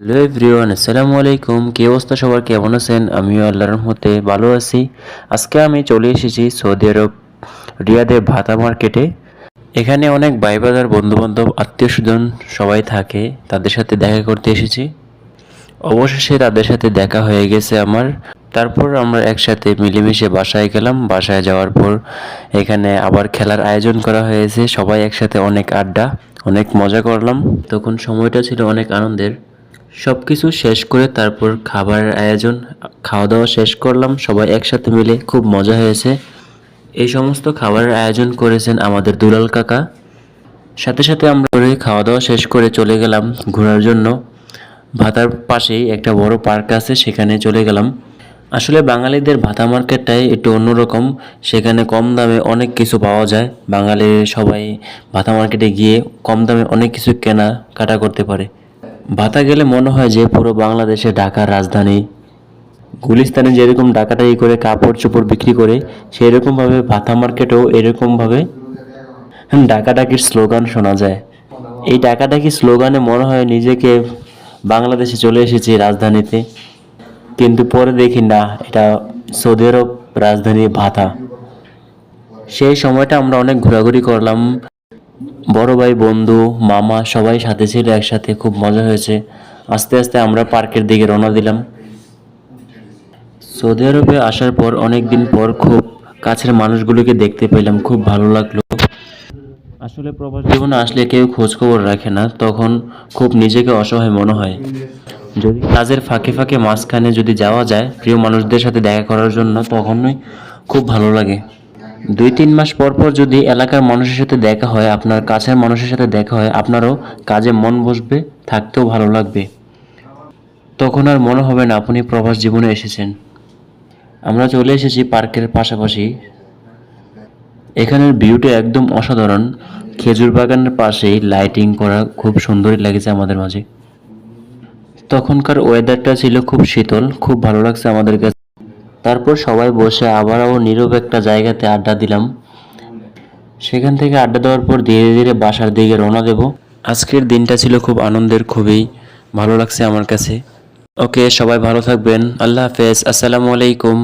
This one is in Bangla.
হ্যালো এভরিওয়ান, আসসালামু আলাইকুম। কি অবস্থা সবার, কেমন আছেন? আমিও আল্লাহর রহমতে ভালো আছি। আজকে আমি চলে এসেছি সৌদি আরব রিয়াদের ভাতা মার্কেটে। এখানে অনেক ভাই বাজার, বন্ধুবান্ধব, আত্মীয় স্বজন সবাই থাকে। তাদের সাথে দেখা করতে এসেছি। অবশেষে তাদের সাথে দেখা হয়ে গেছে আমার। তারপর আমরা একসাথে মিলেমিশে বাসায় গেলাম। বাসায় যাওয়ার পর এখানে আবার খেলার আয়োজন করা হয়েছে। সবাই একসাথে অনেক আড্ডা, অনেক মজা করলাম। তখন সময়টা ছিল অনেক আনন্দের। সব কিছু শেষ করে তারপর খাবারের আয়োজন, খাওয়া দাওয়া শেষ করলাম সবাই একসাথে মিলে, খুব মজা হয়েছে। এই সমস্ত খাবারের আয়োজন করেছেন আমাদের দুলাল কাকা। সাথে সাথে আমরা খাওয়া দাওয়া শেষ করে চলে গেলাম ঘোরার জন্য। ভাতার পাশেই একটা বড় পার্ক আছে, সেখানে চলে গেলাম। আসলে বাঙালিদের ভাতা মার্কেটটাই একটু অন্যরকম। সেখানে কম দামে অনেক কিছু পাওয়া যায়। বাঙালি সবাই ভাতা মার্কেটে গিয়ে কম দামে অনেক কিছু কেনাকাটা করতে পারে। ভাতা গেলে মনে হয় যে পুরো বাংলাদেশে ঢাকার রাজধানী গুলিস্তানে যেরকম ডাকাডাকি করে কাপড় চোপড় বিক্রি করে, সেরকমভাবে ভাতা মার্কেটেও এরকমভাবে ডাকাডাকির স্লোগান শোনা যায়। এই ডাকাডাকি স্লোগানে মনে হয় নিজেকে বাংলাদেশে চলে এসেছি, রাজধানীতে। কিন্তু পরে দেখি না, এটা সৌদি আরব রাজধানী ভাতা। সেই সময়টা আমরা অনেক ঘোরাঘুরি করলাম। বড় ভাই, বন্ধু, মামা সবাই সাথে ছিল একসাথে, খুব মজা হয়েছে। আস্তে আস্তে আমরা পার্কের দিকে রওনা দিলাম। সৌদি আরবে আসার পর অনেক দিন পর খুব কাছের মানুষগুলোকে দেখতে পেলাম, খুব ভালো লাগলো। আসলে প্রবাস জীবনে আসলে কেউ খোঁজ খবর রাখে না, তখন খুব নিজেকে অসহায় মনে হয়। যদি কাজের ফাঁকে ফাঁকে মাঝখানে যদি যাওয়া যায় প্রিয় মানুষদের সাথে দেখা করার জন্য, তখনই খুব ভালো লাগে। 2-3 মাস পর পর যদি এলাকার মানুষের সাথে দেখা হয়, আপনার কাছের মানুষের সাথে দেখা হয়, আপনারও কাজে মন বসবে, থাকতেও ভালো লাগবে। তখন আর মনে হবে না আপনি প্রবাস জীবনে এসেছেন। আমরা চলে এসেছি পার্কের পাশাপাশি। এখানের ভিউটা একদম অসাধারণ। খেজুর বাগানের পাশেই লাইটিং করা, খুব সুন্দরই লাগছে আমাদের মাঝে। তখনকার ওয়েদারটা ছিল খুব শীতল, খুব ভালো লাগছে আমাদের কাছে। তারপর সবাই বসে আবারও নীরব একটা জায়গাতে আড্ডা দিলাম। সেখান থেকে আড্ডা দেওয়ার পর ধীরে ধীরে বাসার দিকে রওনা দেব। আজকের দিনটা ছিল খুব আনন্দের, খুবই ভালো লাগছে আমার কাছে। ওকে, সবাই ভালো থাকবেন। আল্লাহ হাফেজ, আসসালামু আলাইকুম।